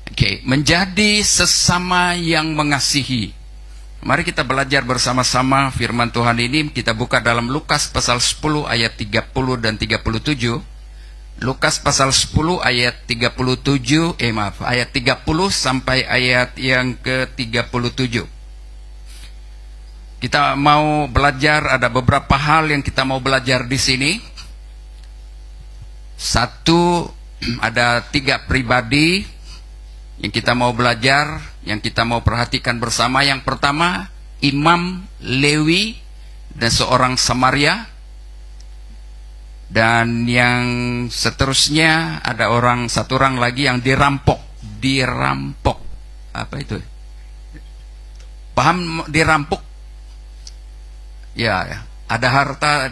Oke, menjadi sesama yang mengasihi. Mari kita belajar bersama-sama firman Tuhan ini. Kita buka dalam Lukas pasal 10 ayat 30 dan 37. Lukas pasal 10 ayat 37, ayat 30 sampai ayat yang ke-37. Kita mau belajar, ada beberapa hal yang kita mau belajar di sini. Satu, ada 3 pribadi yang kita mau belajar, yang kita mau perhatikan bersama. Yang pertama, Imam Lewi dan seorang Samaria. Dan yang seterusnya ada satu orang lagi yang dirampok. Apa itu? Paham dirampok? Ya, ada harta,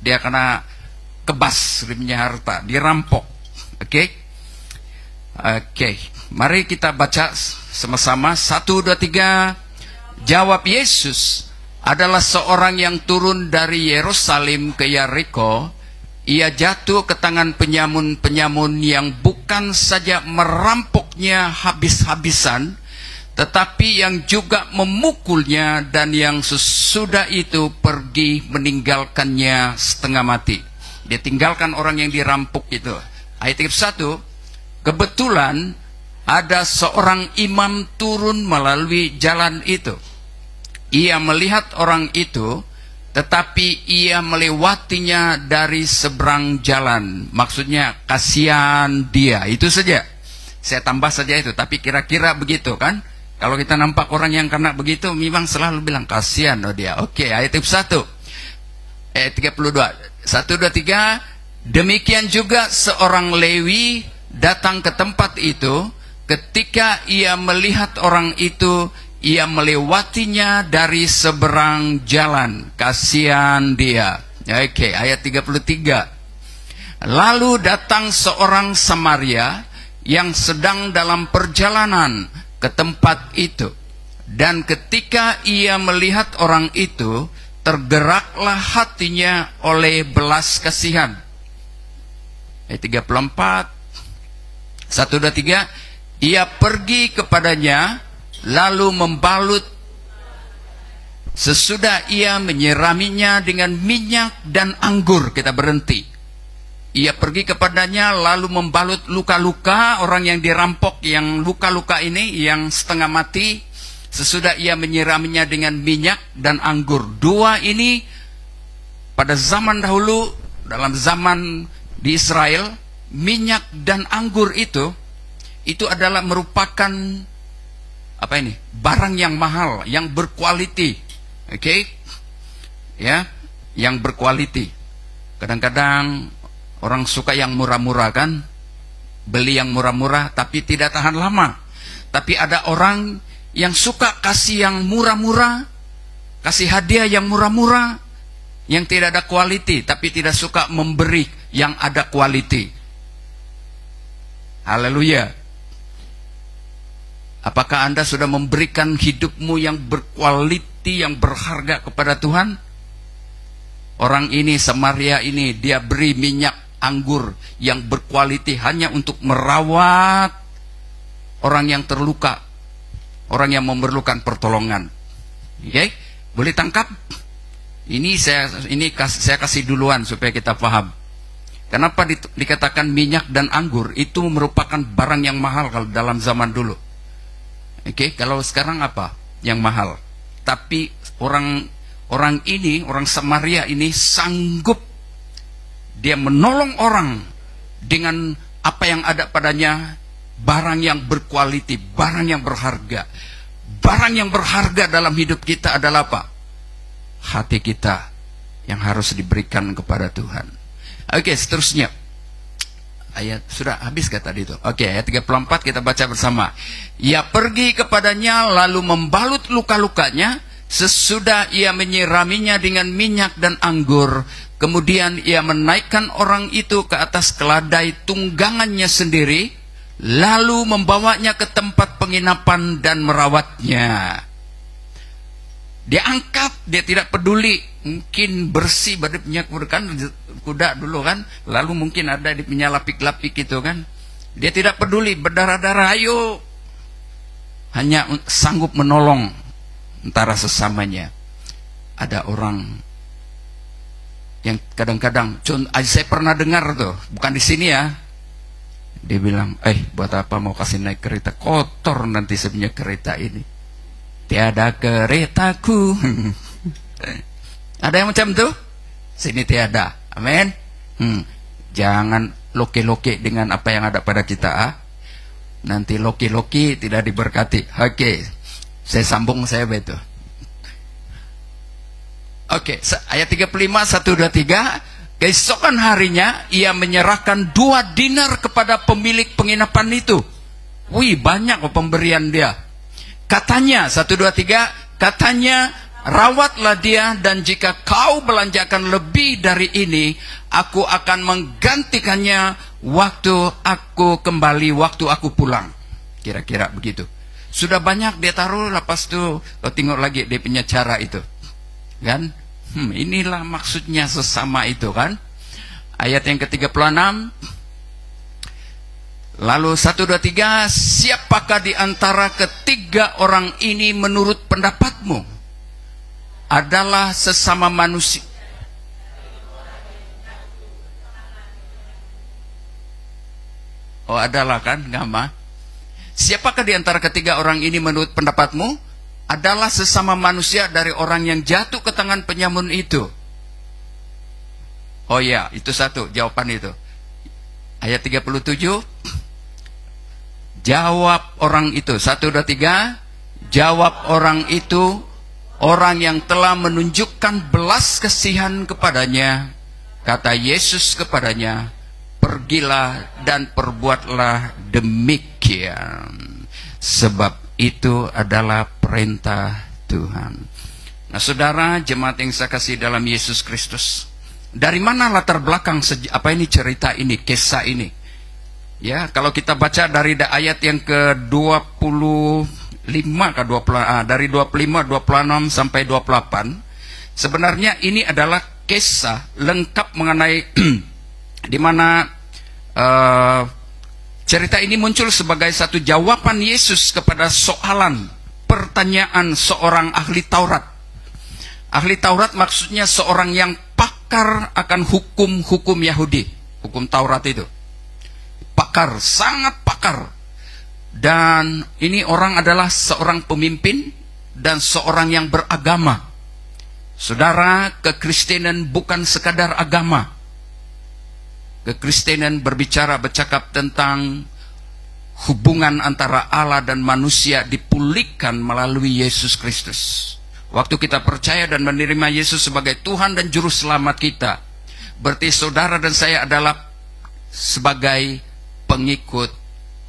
dia kena kebas rimnya harta, dirampok. Oke. Mari kita baca sama-sama. 1, 2, 3. Jawab Yesus, adalah seorang yang turun dari Yerusalem ke Yeriko. Ia jatuh ke tangan penyamun-penyamun yang bukan saja merampoknya habis-habisan, tetapi yang juga memukulnya, dan yang sesudah itu pergi meninggalkannya setengah mati. Dia tinggalkan orang yang dirampok itu. Ayat 1, kebetulan ada seorang imam turun melalui jalan itu. Ia melihat orang itu, tetapi ia melewatinya dari seberang jalan. Maksudnya kasihan dia. Itu saja. Saya tambah saja itu. Tapi kira-kira begitu kan. Kalau kita nampak orang yang kena begitu, memang selalu bilang kasihan dia. Oke, ayat 1. Ayat 32. 1, 2, 3. Demikian juga seorang Lewi datang ke tempat itu. Ketika ia melihat orang itu, ia melewatinya dari seberang jalan. Kasihan dia. Oke, ayat 33. Lalu datang seorang Samaria yang sedang dalam perjalanan ke tempat itu. Dan ketika ia melihat orang itu, tergeraklah hatinya oleh belas kasihan. Ayat 34. 1, 2, 3. Ia pergi kepadanya, lalu membalut. Sesudah ia menyiraminya dengan minyak dan anggur. Kita berhenti. Ia pergi kepadanya, lalu membalut luka-luka orang yang dirampok, yang luka-luka ini, yang setengah mati. Sesudah ia menyiraminya dengan minyak dan anggur. Dua ini pada zaman dahulu, dalam zaman di Israel, minyak dan anggur itu adalah merupakan barang yang mahal, yang berkualiti. Oke? Ya, yang berkualiti. Kadang-kadang orang suka yang murah-murah kan? Beli yang murah-murah tapi tidak tahan lama. Tapi ada orang yang suka kasih yang murah-murah, kasih hadiah yang murah-murah, yang tidak ada kualiti, tapi tidak suka memberi yang ada kualiti. Haleluya. Apakah Anda sudah memberikan hidupmu yang berkualiti, yang berharga kepada Tuhan? Orang ini, Samaria ini, dia beri minyak anggur yang berkualiti hanya untuk merawat orang yang terluka, orang yang memerlukan pertolongan. Oke? Boleh tangkap? Ini saya kasih duluan supaya kita paham. Kenapa dikatakan minyak dan anggur? Itu merupakan barang yang mahal kalau dalam zaman dulu. Oke, kalau sekarang apa yang mahal? Tapi orang ini, orang Samaria ini sanggup dia menolong orang dengan apa yang ada padanya, barang yang berkualiti, barang yang berharga. Barang yang berharga dalam hidup kita adalah apa? Hati kita yang harus diberikan kepada Tuhan. Oke, seterusnya. Ayat sudah habis kata tadi itu. Oke, ayat 34 kita baca bersama. Ia pergi kepadanya, lalu membalut luka-lukanya. Sesudah ia menyiraminya dengan minyak dan anggur, kemudian ia menaikkan orang itu ke atas keledai tunggangannya sendiri, lalu membawanya ke tempat penginapan dan merawatnya. Dia angkat, dia tidak peduli. Mungkin bersih badannya kan kuda dulu kan, lalu mungkin ada di punya lapik-lapik gitu kan. Dia tidak peduli berdarah-darah, ayo hanya sanggup menolong antara sesamanya. Ada orang yang kadang-kadang, saya pernah dengar tuh, bukan di sini ya, dia bilang, buat apa mau kasih naik kereta, kotor nanti sebenarnya kereta ini, tiada keretaku. Ada yang macam tuh? Sini tiada. Amin. Jangan loke-loke dengan apa yang ada pada kita. Nanti loke-loke tidak diberkati. Oke, saya sambung saya betul. Oke, ayat 35, 1, 2, 3. Keesokan harinya ia menyerahkan 2 dinar kepada pemilik penginapan itu. Wih, banyak pemberian dia. Katanya, 1, 2, 3, katanya, rawatlah dia, dan jika kau belanjakan lebih dari ini, aku akan menggantikannya waktu aku kembali, waktu aku pulang. Kira-kira begitu. Sudah banyak dia taruh, lepas itu kau tengok lagi dia punya cara itu. Kan? Inilah maksudnya sesama itu kan. Ayat yang ke-36. Lalu 1, 2, 3, siapakah di antara ketiga orang ini menurut pendapatmu adalah sesama manusia? Oh, adalah kan, Gama? Siapakah di antara ketiga orang ini menurut pendapatmu adalah sesama manusia dari orang yang jatuh ke tangan penyamun itu? Oh ya, itu satu jawaban itu. Ayat 37. Jawab orang itu, 1, 2, 3. Jawab orang itu, orang yang telah menunjukkan belas kasihan kepadanya. Kata Yesus kepadanya, pergilah dan perbuatlah demikian, sebab itu adalah perintah Tuhan. Nah, saudara jemaat yang saya kasih dalam Yesus Kristus, dari mana latar belakang cerita ini, kisah ini? Ya, kalau kita baca dari ayat yang ke-25 ke 20, dari 25, 26 sampai 28, sebenarnya ini adalah kisah lengkap mengenai di mana cerita ini muncul sebagai satu jawaban Yesus kepada soalan, pertanyaan seorang ahli Taurat. Ahli Taurat maksudnya seorang yang pakar akan hukum-hukum Yahudi, hukum Taurat itu. Pakar, sangat pakar. Dan ini orang adalah seorang pemimpin dan seorang yang beragama. Saudara, kekristenan bukan sekadar agama. Kekristenan bercakap tentang hubungan antara Allah dan manusia dipulihkan melalui Yesus Kristus. Waktu kita percaya dan menerima Yesus sebagai Tuhan dan Juru Selamat kita, berarti saudara dan saya adalah sebagai pengikut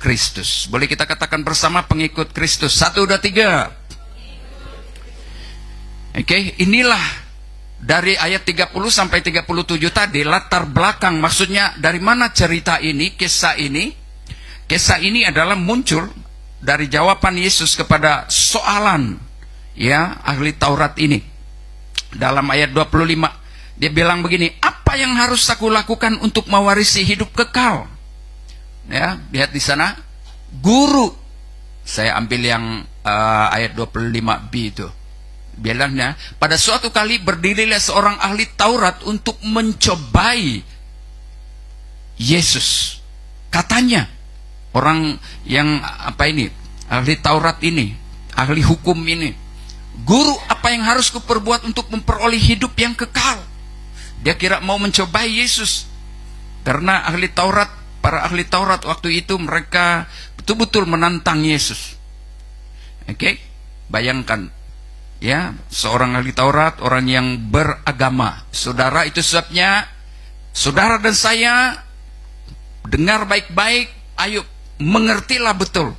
Kristus. Boleh kita katakan bersama, pengikut Kristus. 1, 2, 3. Oke, inilah dari ayat 30 sampai 37 tadi latar belakang, maksudnya dari mana cerita ini, kisah ini. Kisah ini adalah muncul dari jawaban Yesus kepada soalan ya ahli Taurat ini. Dalam ayat 25 dia bilang begini, apa yang harus aku lakukan untuk mewarisi hidup kekal? Ya, lihat di sana, guru. Saya ambil yang ayat 25b itu. Bilangnya, pada suatu kali berdirilah seorang ahli Taurat untuk mencobai Yesus. Katanya, orang yang ahli Taurat ini, ahli hukum ini, guru, apa yang harus kuperbuat untuk memperoleh hidup yang kekal? Dia kira mau mencobai Yesus. Karena para ahli Taurat waktu itu mereka betul-betul menantang Yesus. Oke, bayangkan. Ya, seorang ahli Taurat, orang yang beragama. Saudara, itu sebabnya saudara dan saya dengar baik-baik, ayo mengertilah betul.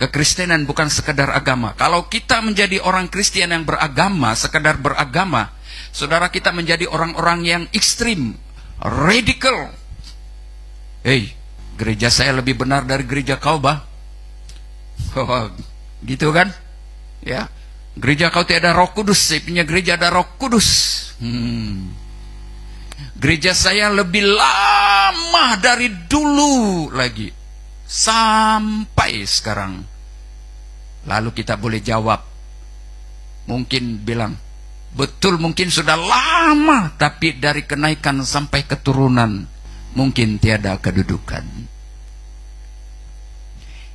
Kekristenan bukan sekadar agama. Kalau kita menjadi orang Kristen yang beragama, sekadar beragama, saudara, kita menjadi orang-orang yang ekstrim, radikal. Gereja saya lebih benar dari gereja kau, bah. Gitu kan? Ya. Gereja kau tidak ada Roh Kudus, saya punya gereja ada Roh Kudus. Gereja saya lebih lama dari dulu lagi sampai sekarang. Lalu kita boleh jawab, mungkin bilang, betul mungkin sudah lama, tapi dari kenaikan sampai keturunan mungkin tiada kedudukan.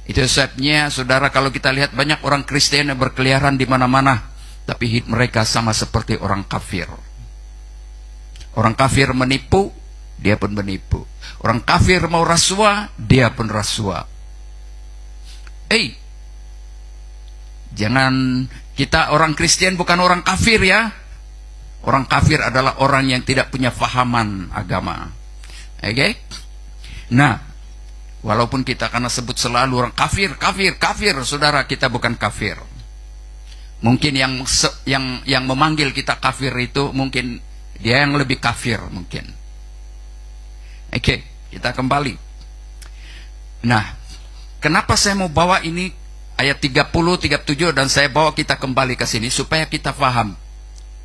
Itu sebabnya saudara, kalau kita lihat banyak orang Kristen yang berkeliaran di mana-mana, tapi hidup mereka sama seperti orang kafir. Orang kafir menipu, dia pun menipu. Orang kafir mau rasuah, dia pun rasuah. Jangan, kita orang Kristen bukan orang kafir ya. Orang kafir adalah orang yang tidak punya fahaman agama. Oke? Nah, walaupun kita karena sebut selalu orang kafir, saudara, kita bukan kafir. Mungkin yang memanggil kita kafir itu mungkin dia yang lebih kafir mungkin. Oke, kita kembali. Nah, kenapa saya mau bawa ini ayat 30, 37 dan saya bawa kita kembali ke sini supaya kita paham.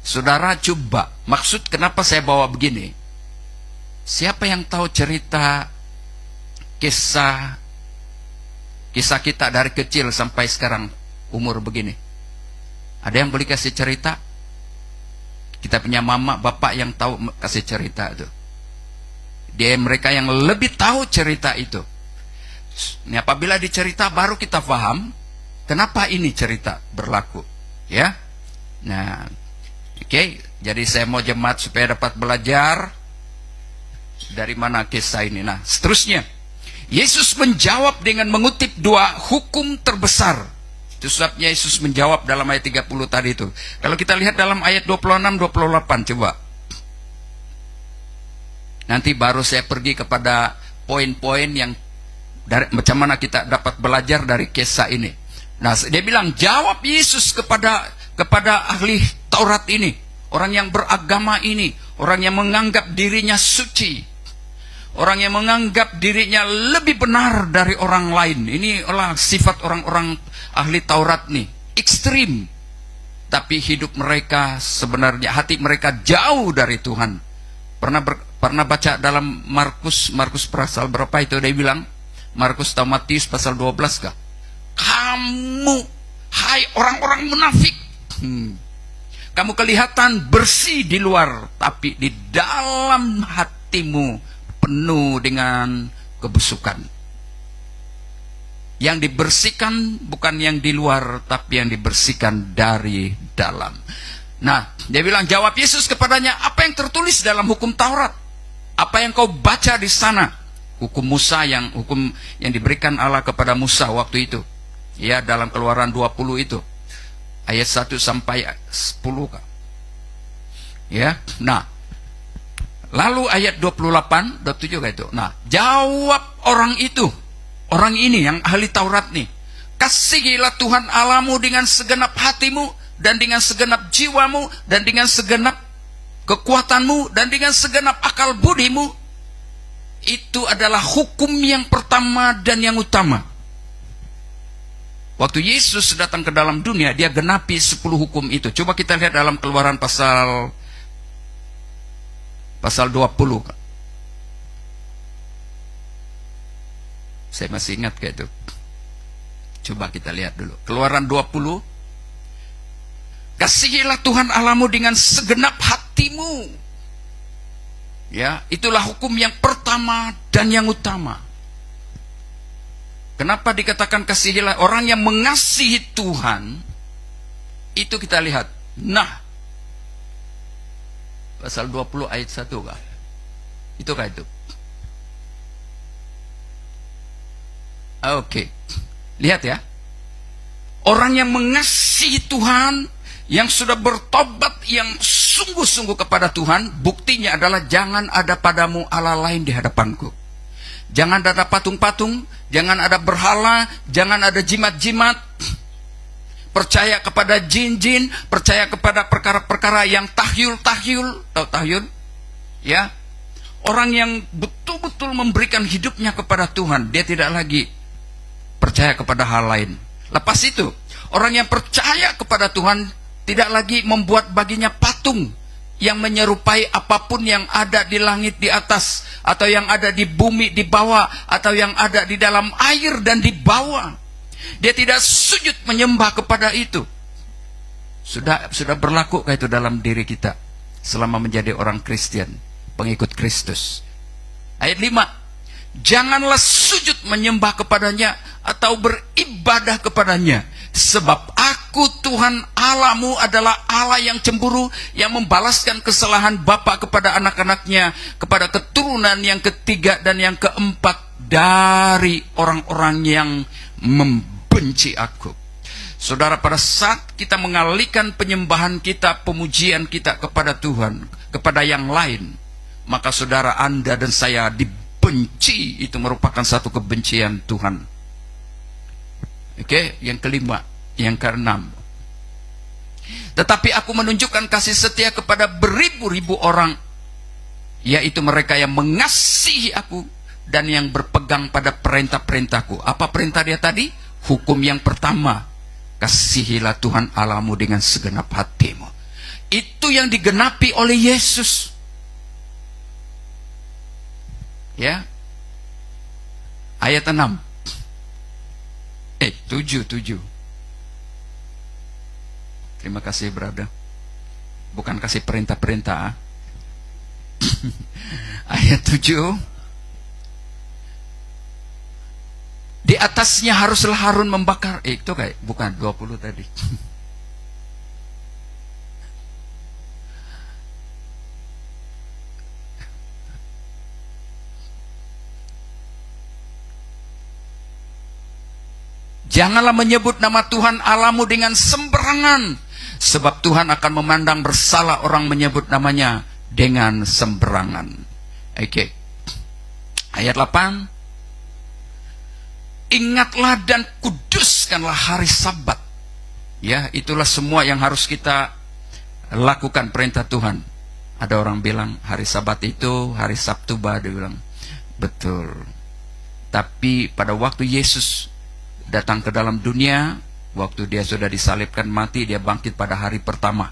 Saudara coba, maksud kenapa saya bawa begini? Siapa yang tahu cerita kisah kita dari kecil sampai sekarang umur begini? Ada yang boleh kasih cerita? Kita punya mama, bapak yang tahu kasih cerita itu. Mereka yang lebih tahu cerita itu. Ini apabila dicerita baru kita paham kenapa ini cerita berlaku, ya. Nah, oke, jadi saya mau jemaat supaya dapat belajar dari mana kisah ini. Nah, seterusnya Yesus menjawab dengan mengutip dua hukum terbesar. Itu sebabnya Yesus menjawab dalam ayat 30 tadi itu. Kalau kita lihat dalam ayat 26-28, coba. Nanti baru saya pergi kepada poin-poin yang macam mana kita dapat belajar dari kisah ini. Nah, dia bilang, jawab Yesus kepada ahli Taurat ini, orang yang beragama ini, orang yang menganggap dirinya suci, orang yang menganggap dirinya lebih benar dari orang lain. Ini adalah sifat orang-orang ahli Taurat nih, ekstrim. Tapi hidup mereka sebenarnya, hati mereka jauh dari Tuhan. Pernah baca dalam Markus pasal berapa itu dia bilang? Markus atau Matius pasal 12 kah? Kamu, hai orang-orang munafik, kamu kelihatan bersih di luar, tapi di dalam hatimu penuh dengan kebusukan. Yang dibersihkan bukan yang di luar, tapi yang dibersihkan dari dalam. Nah, dia bilang, jawab Yesus kepadanya, apa yang tertulis dalam hukum Taurat? Apa yang kau baca di sana? Hukum Musa, hukum yang diberikan Allah kepada Musa waktu itu. Ya, dalam Keluaran 20 itu. Ayat 1 sampai 10 kah? Ya, nah. Lalu ayat 28, 27 kah itu? Nah, jawab orang itu, orang ini yang ahli Taurat nih. Kasihilah Tuhan Allahmu dengan segenap hatimu, dan dengan segenap jiwamu, dan dengan segenap kekuatanmu, dan dengan segenap akal budimu. Itu adalah hukum yang pertama dan yang utama. Waktu Yesus datang ke dalam dunia, dia genapi 10 hukum itu. Coba kita lihat dalam Keluaran pasal 20. Saya masih ingat kayak itu. Coba kita lihat dulu. Keluaran 20. Kasihilah Tuhan Allahmu dengan segenap hatimu. Ya, itulah hukum yang pertama dan yang utama. Kenapa dikatakan kasihilah? Orang yang mengasihi Tuhan, itu kita lihat. Nah, pasal 20 ayat 1 kah? Itu kah itu? Oke. Lihat ya. Orang yang mengasihi Tuhan, yang sudah bertobat, yang sungguh-sungguh kepada Tuhan, buktinya adalah jangan ada padamu Allah lain di hadapanku. Jangan ada patung-patung, jangan ada berhala, jangan ada jimat-jimat. Percaya kepada jin-jin, percaya kepada perkara-perkara yang tahyul-tahyul. Tahu tahyul? Ya. Orang yang betul-betul memberikan hidupnya kepada Tuhan, dia tidak lagi percaya kepada hal lain. Lepas itu, orang yang percaya kepada Tuhan tidak lagi membuat baginya patung yang menyerupai apapun yang ada di langit di atas, atau yang ada di bumi di bawah, atau yang ada di dalam air dan di bawah. Dia tidak sujud menyembah kepada itu. Sudah berlaku itu dalam diri kita selama menjadi orang Kristen, pengikut Kristus. Ayat 5, janganlah sujud menyembah kepadanya atau beribadah kepadanya, sebab aku Tuhan Allahmu adalah Allah yang cemburu, yang membalaskan kesalahan bapa kepada anak-anaknya, kepada keturunan yang ketiga dan yang keempat dari orang-orang yang membenci aku. Saudara, pada saat kita mengalihkan penyembahan kita, pemujian kita kepada Tuhan, kepada yang lain, maka saudara, Anda dan saya dibenci. Itu merupakan satu kebencian Tuhan. Oke, yang kelima, yang keenam. Tetapi aku menunjukkan kasih setia kepada beribu-ribu orang, yaitu mereka yang mengasihi aku dan yang berpegang pada perintah-perintahku. Apa perintah dia tadi? Hukum yang pertama, kasihilah Tuhan Allahmu dengan segenap hatimu. Itu yang digenapi oleh Yesus. Ya. Ayat 6. 7. Terima kasih, brother. Bukan kasih perintah-perintah. Ayat 7. Di atasnya haruslah Harun membakar. Itu kayak bukan 20 tadi. Janganlah menyebut nama Tuhan Allahmu dengan sembarangan, sebab Tuhan akan memandang bersalah orang menyebut namanya dengan sembarangan. Oke. Ayat 8. Ingatlah dan kuduskanlah hari Sabat. Ya, itulah semua yang harus kita lakukan, perintah Tuhan. Ada orang bilang hari Sabat itu hari Sabtu, dia bilang. Betul. Tapi pada waktu Yesus datang ke dalam dunia, waktu dia sudah disalibkan mati, dia bangkit pada hari pertama.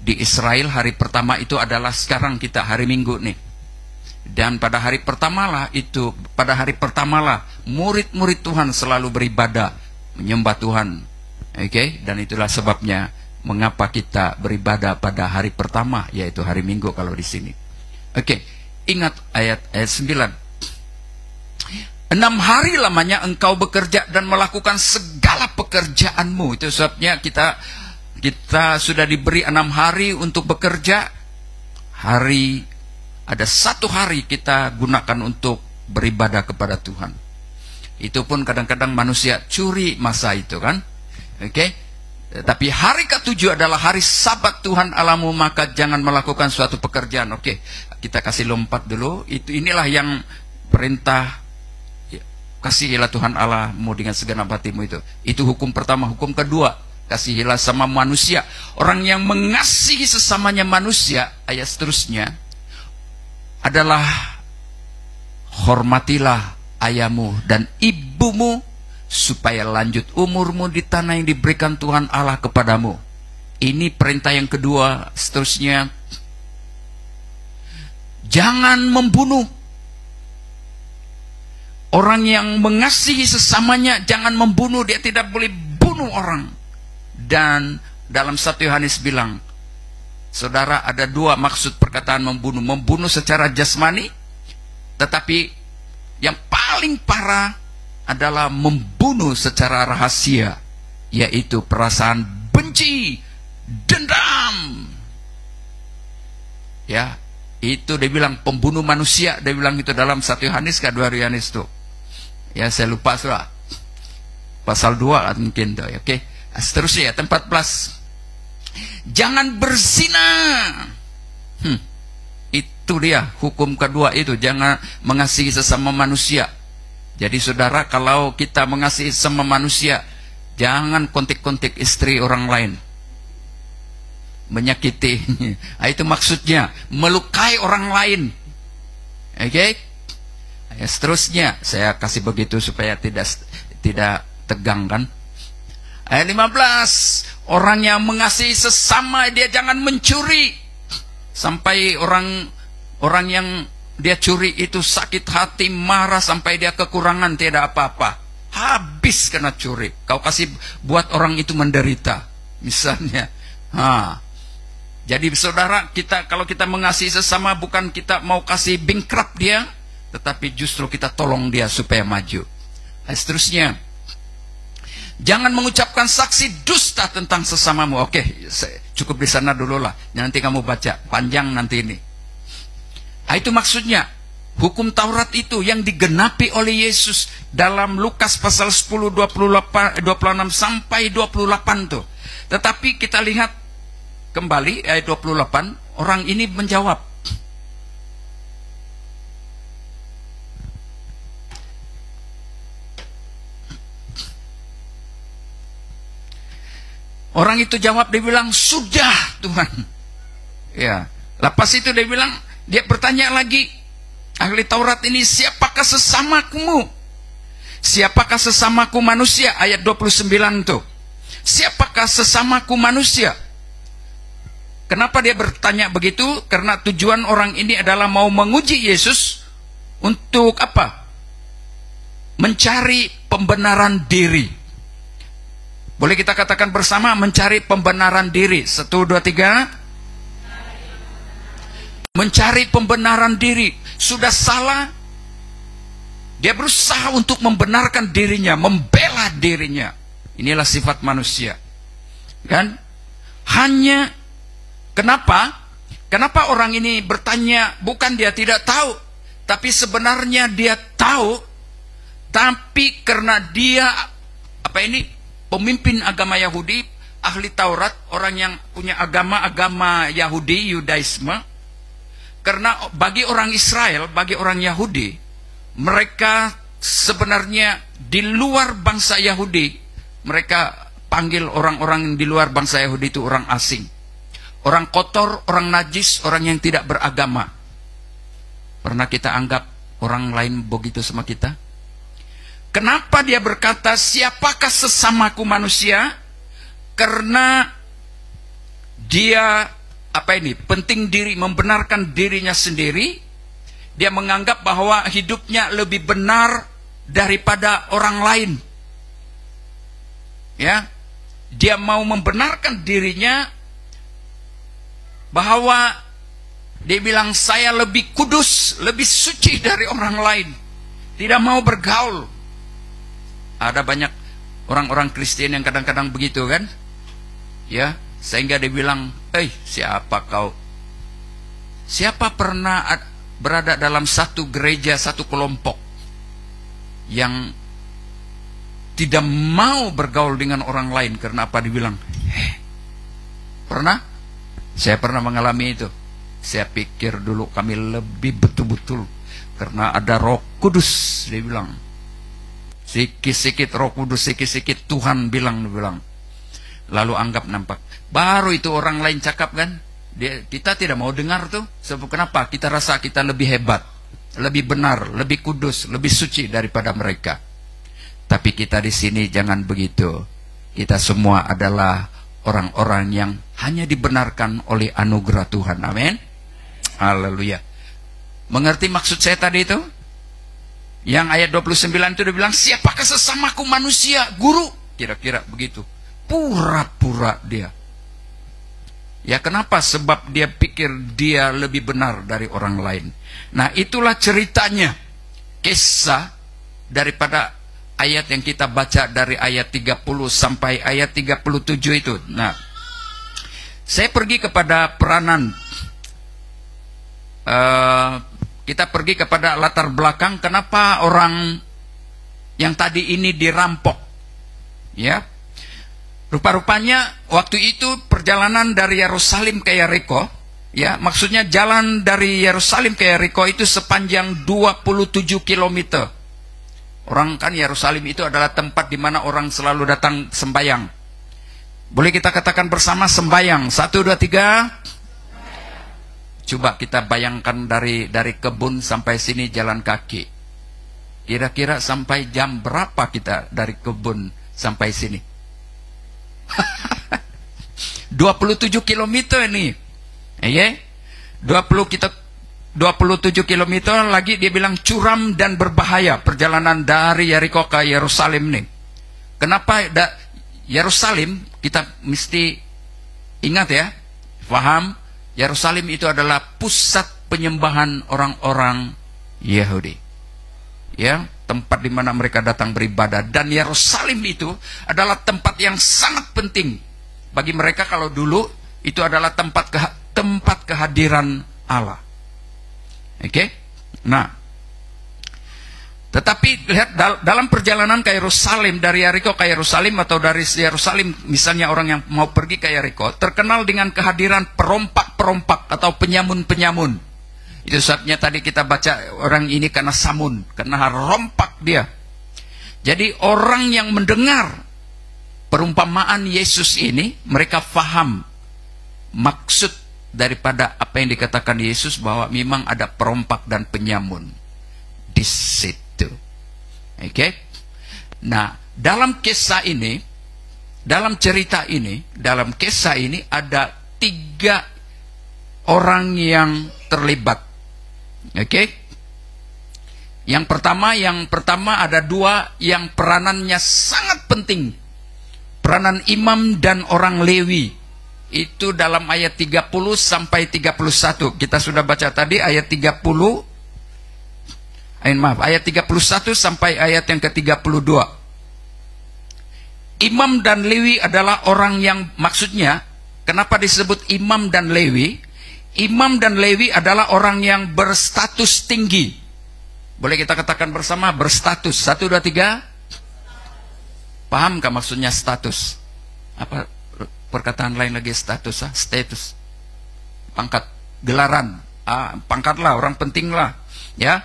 Di Israel hari pertama itu adalah sekarang kita hari Minggu nih. Dan pada hari pertamalah murid-murid Tuhan selalu beribadah, menyembah Tuhan. Oke, dan itulah sebabnya mengapa kita beribadah pada hari pertama, yaitu hari Minggu kalau di sini. Oke, ingat ayat 9. 6 hari lamanya engkau bekerja dan melakukan segala pekerjaanmu. Itu sebabnya kita sudah diberi 6 hari untuk bekerja. Ada 1 hari kita gunakan untuk beribadah kepada Tuhan. Itu pun kadang-kadang manusia curi masa itu kan. Oke. Tapi hari ke-7 adalah hari Sabat Tuhan Allahmu, maka jangan melakukan suatu pekerjaan. Oke. Kita kasih lompat dulu. Inilah yang perintah, kasihilah Tuhan Allahmu dengan segenap hatimu itu. Itu hukum pertama. Hukum kedua, kasihilah sama manusia. Orang yang mengasihi sesamanya manusia, ayat seterusnya adalah hormatilah ayahmu dan ibumu, supaya lanjut umurmu di tanah yang diberikan Tuhan Allah kepadamu. Ini perintah yang kedua. Seterusnya, jangan membunuh. Orang yang mengasihi sesamanya jangan membunuh, dia tidak boleh bunuh orang. Dan dalam 1 Yohanes bilang, saudara, ada 2 maksud perkataan membunuh. Membunuh secara jasmani, tetapi yang paling parah adalah membunuh secara rahasia, yaitu perasaan benci, dendam. Ya, itu dia bilang pembunuh manusia, dia bilang itu dalam 1 Yohanes ke 2 Yohanes itu. Ya, saya lupa surah. Pasal 2 mungkin tuh, oke. Seterusnya ayat 14. Jangan berzina. Itu dia hukum kedua itu, jangan mengasihi sesama manusia. Jadi saudara, kalau kita mengasihi sesama manusia, jangan kontik-kontik istri orang lain, menyakiti. Itu maksudnya melukai orang lain. Oke. Seterusnya saya kasih begitu supaya tidak tegang kan. Ayat 15, orang yang mengasihi sesama dia jangan mencuri, sampai orang yang dia curi itu sakit hati, marah sampai dia kekurangan, tidak apa-apa. habis kena curi. Kau kasih buat orang itu menderita, misalnya. Jadi saudara, kalau kita mengasihi sesama, bukan kita mau kasih bankrupt dia, tetapi justru kita tolong dia supaya maju. Dan seterusnya, jangan mengucapkan saksi dusta tentang sesamamu. Oke, cukup di sana dulu lah. Nanti kamu baca panjang nanti ini. Itu maksudnya hukum Taurat itu yang digenapi oleh Yesus dalam Lukas pasal 10 26 sampai 28 tuh. Tetapi kita lihat kembali ayat 28, orang ini menjawab. Orang itu jawab, dia bilang, "Sudah, Tuhan." Ya, lepas itu dia bertanya lagi, ahli Taurat ini, "Siapakah sesamaku?" Siapakah sesamaku manusia? Ayat 29 tuh. Siapakah sesamaku manusia? Kenapa dia bertanya begitu? Karena tujuan orang ini adalah mau menguji Yesus untuk apa? Mencari pembenaran diri. Boleh kita katakan bersama, mencari pembenaran diri. 1, 2, 3. Mencari pembenaran diri. Sudah salah, dia berusaha untuk membenarkan dirinya, membela dirinya. Inilah sifat manusia, kan? Hanya kenapa orang ini bertanya? Bukan dia tidak tahu, tapi sebenarnya dia tahu. Tapi karena dia pemimpin agama Yahudi, ahli Taurat, orang yang punya agama Yahudi, Yudaisme. Karena bagi orang Israel, bagi orang Yahudi, mereka sebenarnya di luar bangsa Yahudi, mereka panggil orang-orang di luar bangsa Yahudi itu orang asing. Orang kotor, orang najis, orang yang tidak beragama. Pernah kita anggap orang lain begitu sama kita? Kenapa dia berkata, "Siapakah sesamaku manusia?" Karena dia penting diri, membenarkan dirinya sendiri. Dia menganggap bahwa hidupnya lebih benar daripada orang lain. Ya, dia mau membenarkan dirinya bahwa dia bilang, "Saya lebih kudus, lebih suci dari orang lain." Tidak mau bergaul. Ada banyak orang-orang Kristen yang kadang-kadang begitu, kan? Ya, sehingga dia bilang, "Siapa kau? Siapa pernah berada dalam satu gereja, satu kelompok yang tidak mau bergaul dengan orang lain karena apa?" Dibilang, pernah? Saya pernah mengalami itu. Saya pikir dulu kami lebih betul-betul karena ada Roh Kudus, dia bilang. Sikit-sikit Roh Kudus, sikit-sikit Tuhan bilang. Lalu anggap nampak. Baru itu orang lain cakap, kan? Kita tidak mau dengar tuh. Sebab kenapa? Kita rasa kita lebih hebat, lebih benar, lebih kudus, lebih suci daripada mereka. Tapi kita di sini jangan begitu. Kita semua adalah orang-orang yang hanya dibenarkan oleh anugerah Tuhan. Amin. Haleluya. Mengerti maksud saya tadi itu? Yang ayat 29 itu dia bilang, "Siapakah sesamaku manusia, guru?" Kira-kira begitu. Pura-pura dia. Ya, kenapa? Sebab dia pikir dia lebih benar dari orang lain. Nah, itulah ceritanya, kisah daripada ayat yang kita baca dari ayat 30 sampai ayat 37 itu. Nah, saya pergi kepada peranan. Kita pergi kepada latar belakang kenapa orang yang tadi ini dirampok. Ya, rupa-rupanya waktu itu perjalanan dari Yerusalem ke Yeriko, ya, maksudnya jalan dari Yerusalem ke Yeriko itu sepanjang 27 km. Orang kan Yerusalem itu adalah tempat di mana orang selalu datang sembahyang. Boleh kita katakan bersama sembahyang. 1, 2, 3. Coba kita bayangkan dari kebun sampai sini jalan kaki. Kira-kira sampai jam berapa kita dari kebun sampai sini? 27 km ini. Ya. 27 km lagi dia bilang curam dan berbahaya perjalanan dari Yeriko ke Yerusalem nih. Kenapa Yerusalem? Kita mesti ingat ya, paham, Yerusalem itu adalah pusat penyembahan orang-orang Yahudi. Ya, tempat di mana mereka datang beribadah, dan Yerusalem itu adalah tempat yang sangat penting bagi mereka kalau dulu itu adalah tempat kehadiran Allah. Oke? Nah, tetapi lihat dalam perjalanan ke Yerusalem, dari Yeriko ke Yerusalem atau dari Yerusalem misalnya orang yang mau pergi ke Yeriko terkenal dengan kehadiran perompak-perompak atau penyamun-penyamun. Itu sebabnya tadi kita baca orang ini karena samun, karena rompak dia. Jadi orang yang mendengar perumpamaan Yesus ini, mereka faham maksud daripada apa yang dikatakan Yesus, bahwa memang ada perompak dan penyamun di situ. Oke? Nah, dalam kisah ini, dalam cerita ini, dalam kisah ini ada 3 orang yang terlibat. Oke? Yang pertama ada 2 yang peranannya sangat penting. Peranan imam dan orang Lewi. Itu dalam ayat 30 sampai 31. Kita sudah baca tadi ayat 31 sampai ayat yang ke-32. Imam dan Lewi adalah orang yang, maksudnya kenapa disebut imam dan Lewi? Imam dan Lewi adalah orang yang berstatus tinggi. Boleh kita katakan bersama, berstatus. 1, 2, 3. Pahamkah maksudnya status? Apa perkataan lain lagi status? Status, pangkat, gelaran, pangkat lah, orang penting lah, ya.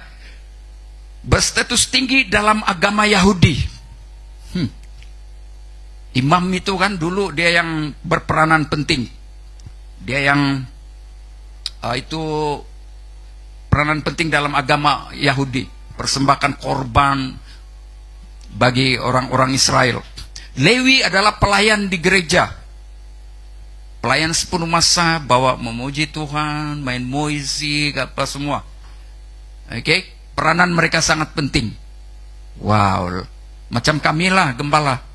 Berstatus tinggi dalam agama Yahudi. Imam itu kan dulu dia yang berperanan penting, dia yang itu peranan penting dalam agama Yahudi, persembahkan korban bagi orang-orang Israel. Lewi adalah pelayan di gereja, pelayan sepenuh masa, bawa memuji Tuhan, main musik, apa semua. Oke, peranan mereka sangat penting. Wow, macam kami lah, gembala.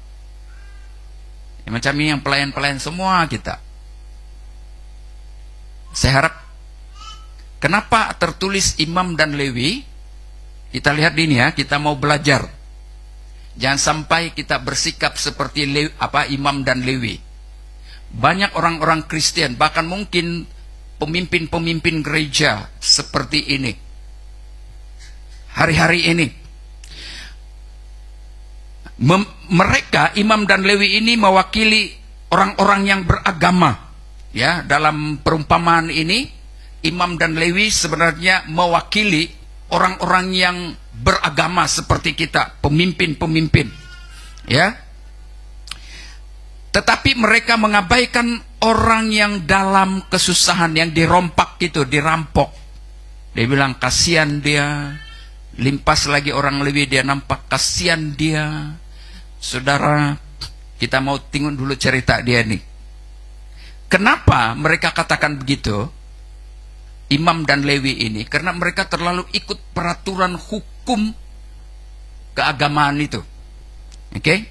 Ya, macam ini yang pelayan-pelayan semua kita. Saya harap, kenapa tertulis imam dan Lewi? Kita lihat ini ya, kita mau belajar. Jangan sampai kita bersikap seperti imam dan Lewi. Banyak orang-orang Kristen, bahkan mungkin pemimpin-pemimpin gereja seperti ini. Hari-hari ini. Mereka, imam dan Lewi ini mewakili orang-orang yang beragama. Ya, dalam perumpamaan ini, imam dan Lewi sebenarnya mewakili orang-orang yang beragama seperti kita, pemimpin-pemimpin. Ya. Tetapi mereka mengabaikan orang yang dalam kesusahan, yang dirompak gitu, dirampok. Dia bilang kasihan dia. Limpas lagi orang Lewi, dia nampak kasihan dia. Saudara, kita mau tengok dulu cerita dia nih. Kenapa mereka katakan begitu? Imam dan Lewi ini, karena mereka terlalu ikut peraturan hukum keagamaan itu. Oke?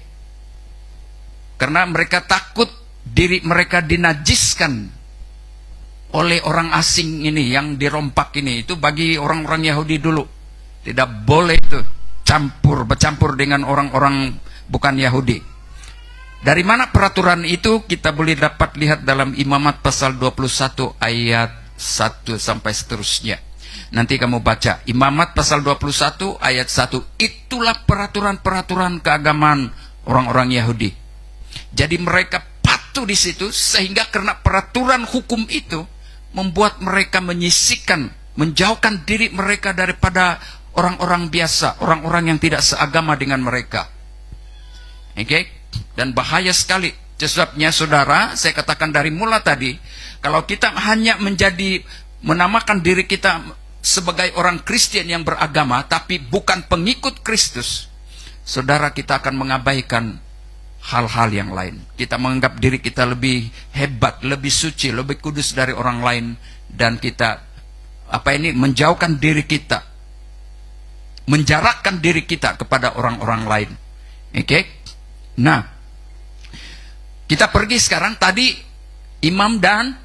Karena mereka takut diri mereka dinajiskan oleh orang asing ini yang dirompak ini. Itu bagi orang-orang Yahudi dulu. Tidak boleh itu bercampur dengan orang-orang bukan Yahudi. Dari mana peraturan itu? Kita boleh dapat lihat dalam Imamat pasal 21 ayat 1 sampai seterusnya. Nanti kamu baca Imamat pasal 21 ayat 1. Itulah peraturan-peraturan keagamaan orang-orang Yahudi. Jadi mereka patuh di situ, sehingga karena peraturan hukum itu membuat mereka menyisihkan, menjauhkan diri mereka daripada orang-orang biasa, orang-orang yang tidak seagama dengan mereka. Oke? Dan bahaya sekali. Sebabnya saudara, saya katakan dari mula tadi, kalau kita hanya menamakan diri kita sebagai orang Kristen yang beragama, tapi bukan pengikut Kristus, saudara, kita akan mengabaikan hal-hal yang lain. Kita menganggap diri kita lebih hebat, lebih suci, lebih kudus dari orang lain, dan kita menjauhkan diri kita, menjarakkan diri kita kepada orang-orang lain. Oke? Nah, kita pergi sekarang, tadi imam dan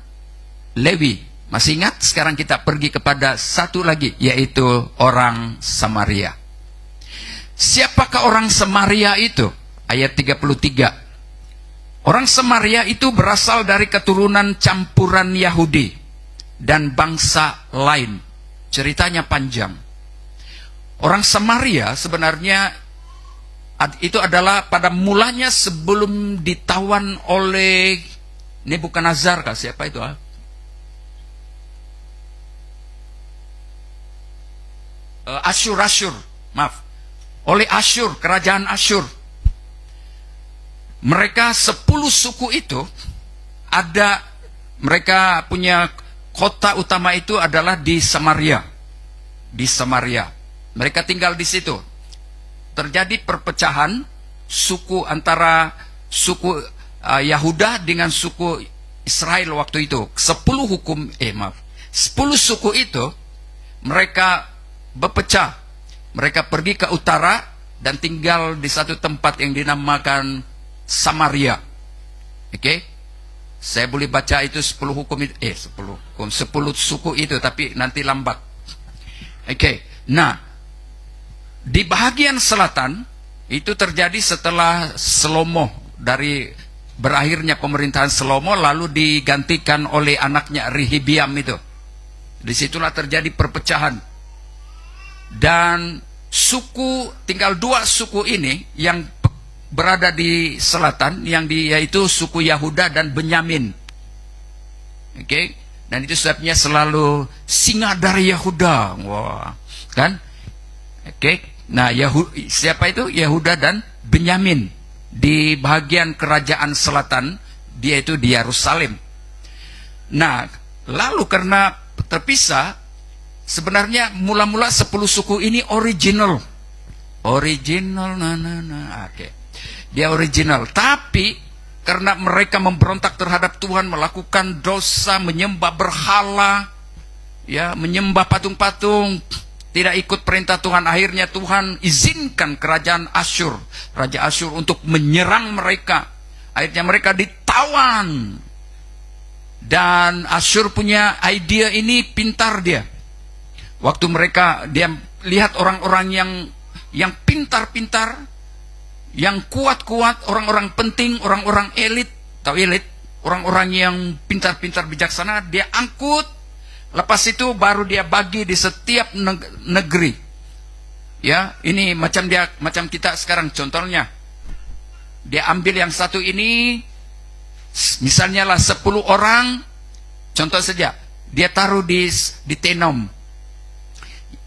Lewi. Masih ingat? Sekarang kita pergi kepada satu lagi, yaitu orang Samaria. Siapakah orang Samaria itu? Ayat 33. Orang Samaria itu berasal dari keturunan campuran Yahudi dan bangsa lain. Ceritanya panjang. Orang Samaria sebenarnya itu adalah pada mulanya sebelum ditawan oleh Nebukadnezar, siapa itu? Asyur, maaf. Oleh Asyur, kerajaan Asyur. Mereka 10 suku itu mereka punya kota utama itu adalah di Samaria. Di Samaria. Mereka tinggal di situ. Terjadi perpecahan suku antara suku Yahuda dengan suku Israel waktu itu. 10 suku itu mereka berpecah. Mereka pergi ke utara dan tinggal di satu tempat yang dinamakan Samaria. Oke? Saya boleh baca itu 10 hukum itu, 10 suku itu, tapi nanti lambat. Oke. Nah, di bahagian selatan itu terjadi setelah Salomo, dari berakhirnya pemerintahan Salomo lalu digantikan oleh anaknya Rehabiam itu. Disitulah terjadi perpecahan. Dan tinggal 2 suku ini yang berada di selatan, yaitu suku Yahuda dan Benyamin. Oke? Dan itu sebabnya selalu singa dari Yahuda. Wah, kan? Oke? Nah, siapa itu? Yahuda dan Benyamin. Di bagian kerajaan selatan, dia itu di Yerusalem. Nah, lalu karena terpisah, sebenarnya mula-mula 10 suku ini original. Oke. Dia original. Tapi karena mereka memberontak terhadap Tuhan, melakukan dosa, menyembah berhala, ya, menyembah patung-patung, tidak ikut perintah Tuhan, akhirnya Tuhan izinkan kerajaan Asyur, Raja Asyur, untuk menyerang mereka. Akhirnya mereka ditawan. Dan Asyur punya ide ini, pintar dia. Waktu dia lihat orang-orang yang pintar-pintar, yang kuat-kuat, orang-orang penting, orang-orang elit, orang-orang yang pintar-pintar bijaksana, dia angkut. Lepas itu baru dia bagi di setiap negeri. Ya, ini macam kita sekarang contohnya. Dia ambil yang satu ini, misalnya lah 10 orang, contoh saja, dia taruh di Tenom.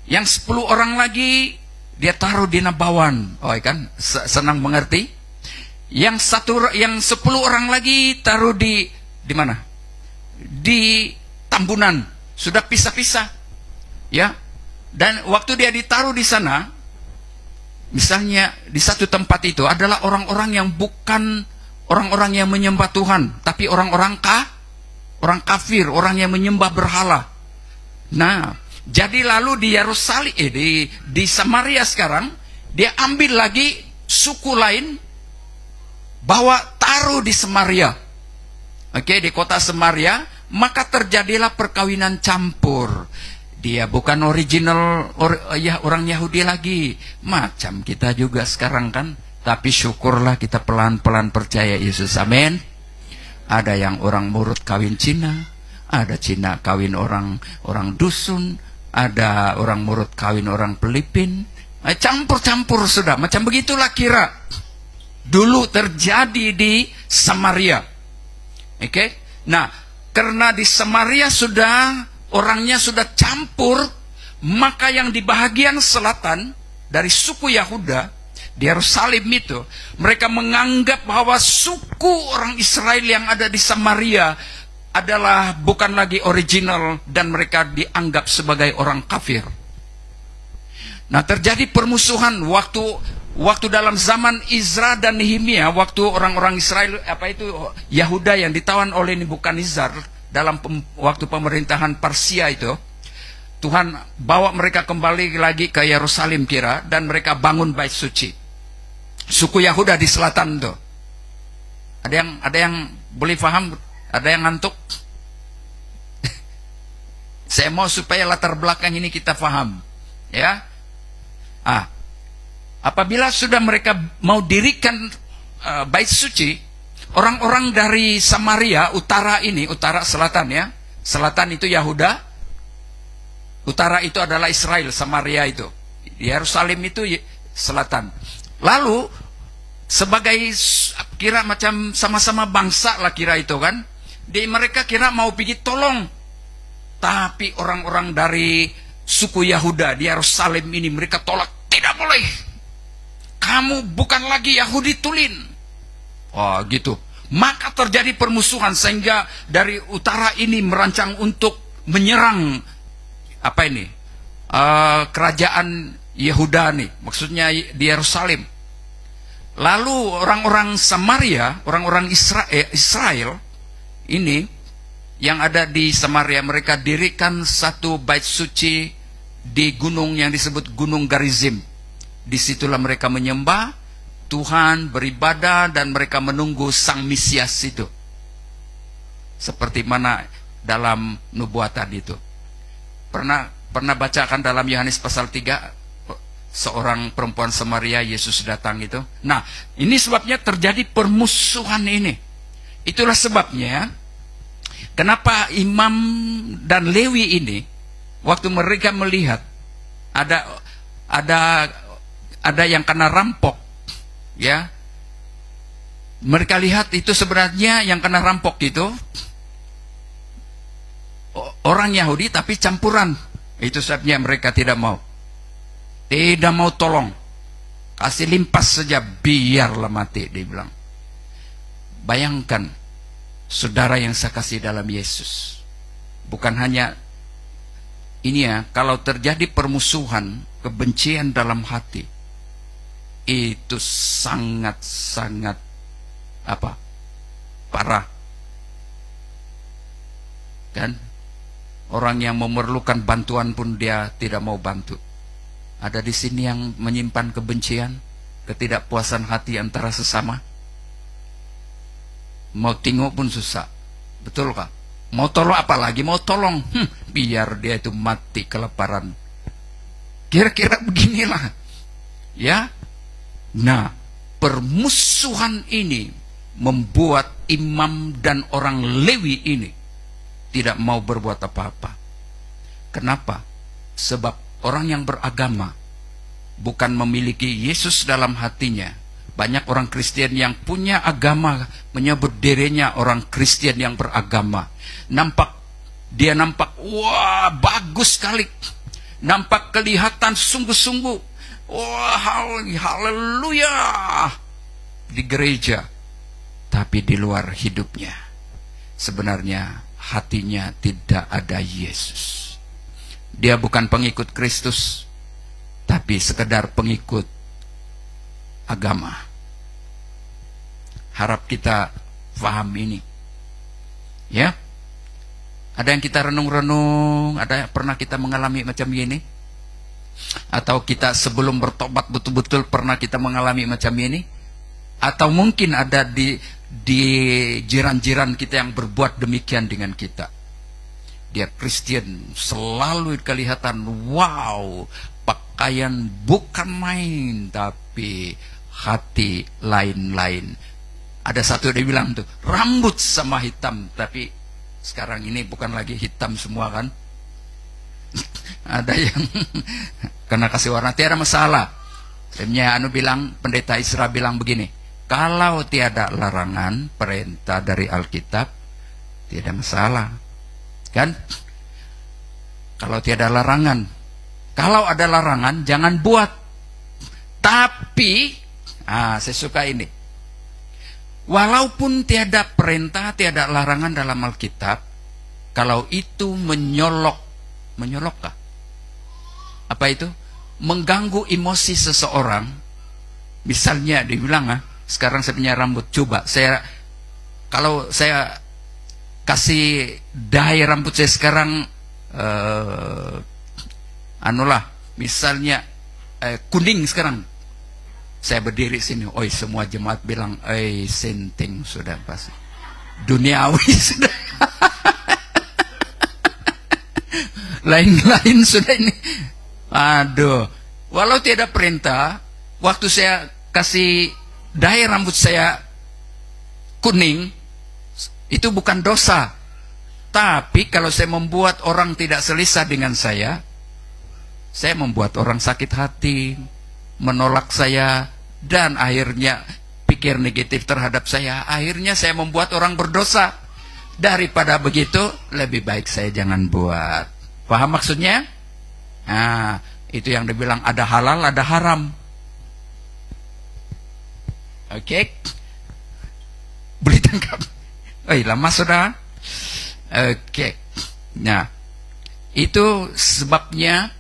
Yang 10 orang lagi dia taruh di Nabawan. Oh, kan senang mengerti. Yang 10 orang lagi taruh di mana? Di Tambunan. Sudah pisah-pisah. Ya. Dan waktu dia ditaruh di sana, misalnya di satu tempat itu adalah orang-orang yang bukan orang-orang yang menyembah Tuhan, tapi orang kafir, orang yang menyembah berhala. Nah, jadi lalu di Yerusalem, di Samaria sekarang, dia ambil lagi suku lain, taruh di Samaria. Oke, di kota Samaria, maka terjadilah perkawinan campur. Dia bukan original orang Yahudi lagi, macam kita juga sekarang kan. Tapi syukurlah kita pelan-pelan percaya Yesus, amin. Ada yang orang Murut kawin Cina, ada Cina kawin orang dusun, ada orang Murut kawin orang Filipin, campur-campur sudah. Macam begitulah kira dulu terjadi di Samaria. Oke? Nah, karena di Samaria orangnya sudah campur, maka yang di bahagian selatan dari suku Yahuda di Yerusalem itu, mereka menganggap bahwa suku orang Israel yang ada di Samaria adalah bukan lagi original dan mereka dianggap sebagai orang kafir. Nah, terjadi permusuhan waktu dalam zaman Izra dan Nehemia, waktu orang-orang Israel Yahuda yang ditawan oleh Nebukadnezar dalam waktu pemerintahan Persia itu, Tuhan bawa mereka kembali lagi ke Yerusalem kira, dan mereka bangun bait suci. Suku Yahuda di selatan tuh. Ada yang boleh paham? Ada yang ngantuk? Saya mau supaya latar belakang ini kita paham, ya. Apabila sudah mereka mau dirikan bait suci, orang-orang dari Samaria utara ini, utara selatan ya, selatan itu Yahuda, utara itu adalah Israel, Samaria itu, Yerusalem itu selatan. Lalu sebagai kira macam sama-sama bangsa lah kira itu kan, mereka kira mau pergi tolong, tapi orang-orang dari suku Yahuda di Yerusalem ini mereka tolak, tidak boleh, kamu bukan lagi Yahudi tulen. Oh gitu. Maka terjadi permusuhan sehingga dari utara ini merancang untuk menyerang apa ini, kerajaan Yehuda nih, maksudnya di Yerusalem. Lalu orang-orang Samaria, orang-orang Israel ini yang ada di Samaria, mereka dirikan satu bait suci di gunung yang disebut Gunung Garizim. Disitulah mereka menyembah Tuhan, beribadah, dan mereka menunggu Sang Mesias itu. Seperti mana dalam nubuatan itu. Pernah bacakan dalam Yohanes pasal 3, seorang perempuan Samaria, Yesus datang itu. Nah, ini sebabnya terjadi permusuhan ini. Itulah sebabnya kenapa Imam dan Lewi ini, waktu mereka melihat ada yang kena rampok, ya, mereka lihat itu sebenarnya yang kena rampok itu orang Yahudi tapi campuran. Itu sebabnya mereka tidak mau tolong, kasih limpas saja biarlah mati, dia bilang. Bayangkan saudara yang saya kasih dalam Yesus, bukan hanya ini ya, kalau terjadi permusuhan, kebencian dalam hati, itu sangat-sangat parah kan. Orang yang memerlukan bantuan pun dia tidak mau bantu. Ada di sini yang menyimpan kebencian, ketidakpuasan hati antara sesama. Mau tengok pun susah, betul kah? Mau tolong apalagi mau tolong, biar dia itu mati kelaparan. Kira-kira beginilah, ya. Nah, permusuhan ini membuat imam dan orang Lewi ini tidak mau berbuat apa-apa. Kenapa? Sebab orang yang beragama bukan memiliki Yesus dalam hatinya. Banyak orang Kristen yang punya agama, menyebut dirinya orang Kristen yang beragama. Dia nampak, wah bagus sekali. Nampak kelihatan sungguh-sungguh. Wah, haleluya di gereja. Tapi di luar hidupnya sebenarnya hatinya tidak ada Yesus. Dia bukan pengikut Kristus, tapi sekedar pengikut agama. Harap kita paham ini, ya. Ada yang kita renung-renung, ada pernah kita mengalami macam ini, atau kita sebelum bertobat betul-betul pernah kita mengalami macam ini, atau mungkin ada di jiran-jiran kita yang berbuat demikian dengan kita. Dia Kristen, selalu kelihatan wow, pakaian bukan main, tapi hati lain-lain. Ada satu dia bilang tuh, rambut sama hitam, tapi sekarang ini bukan lagi hitam semua kan. Ada yang kena kasih warna, tiada masalah. Sebenarnya pendeta Isra bilang begini, kalau tiada larangan perintah dari Alkitab, tidak masalah, kan? Kalau tiada larangan, kalau ada larangan jangan buat. Tapi, saya suka ini. Walaupun tiada perintah, tiada larangan dalam Alkitab, kalau itu menyolokkah? Apa itu? Mengganggu emosi seseorang. Misalnya dibilang, sekarang saya punya rambut, coba kalau saya kasih dye rambut saya sekarang Anulah, misalnya kuning sekarang. Saya berdiri sini, oi semua jemaat bilang, senting sudah pasti. Duniawi sudah. Lain-lain sudah ini. Aduh. Walau tidak perintah, waktu saya kasih dai rambut saya kuning, itu bukan dosa. Tapi kalau saya membuat orang tidak selesa dengan saya membuat orang sakit hati, menolak saya, dan akhirnya pikir negatif terhadap saya. Akhirnya saya membuat orang berdosa. Daripada begitu, lebih baik saya jangan buat. Paham maksudnya? Nah, itu yang dibilang ada halal, ada haram. Oke? Boleh tangkap? Lama sudah? Oke. Nah, itu sebabnya.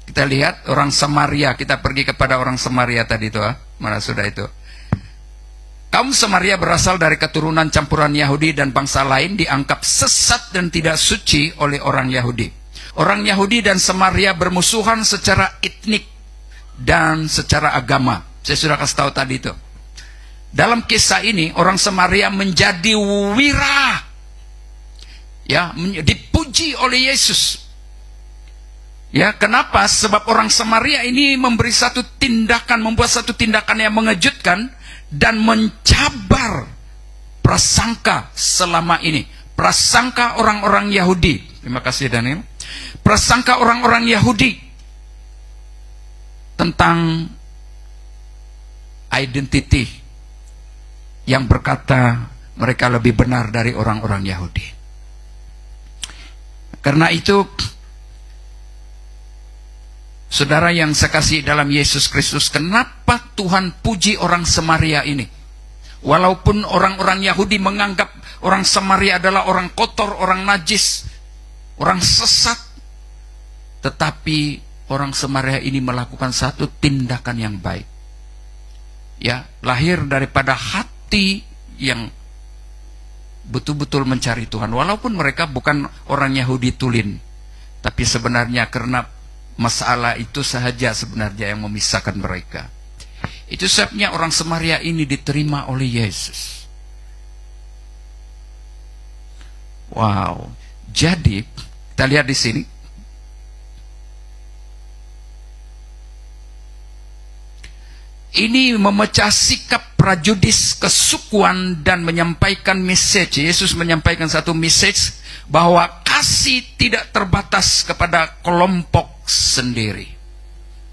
Kita lihat orang Samaria, kita pergi kepada orang Samaria tadi itu, mana sudah itu. Kaum Samaria berasal dari keturunan campuran Yahudi dan bangsa lain, dianggap sesat dan tidak suci oleh orang Yahudi. Orang Yahudi dan Samaria bermusuhan secara etnik dan secara agama. Saya sudah kasih tahu tadi itu. Dalam kisah ini orang Samaria menjadi wira, ya, dipuji oleh Yesus. Ya, kenapa? Sebab orang Samaria ini membuat satu tindakan yang mengejutkan dan mencabar prasangka selama ini. Prasangka orang-orang Yahudi. Terima kasih Daniel. Prasangka orang-orang Yahudi tentang identity yang berkata mereka lebih benar dari orang-orang Yahudi. Karena itu, saudara yang saya kasih dalam Yesus Kristus, kenapa Tuhan puji orang Samaria ini? Walaupun orang-orang Yahudi menganggap orang Samaria adalah orang kotor, orang najis, orang sesat, tetapi orang Samaria ini melakukan satu tindakan yang baik. Ya, lahir daripada hati yang betul-betul mencari Tuhan. Walaupun mereka bukan orang Yahudi tulen, tapi sebenarnya karena masalah itu sahaja sebenarnya yang memisahkan mereka. Itu sebabnya orang Samaria ini diterima oleh Yesus. Wow. Jadi kita lihat di sini. Ini memecah sikap prejudis kesukuan dan menyampaikan message. Yesus menyampaikan satu message bahwa kasih tidak terbatas kepada kelompok sendiri,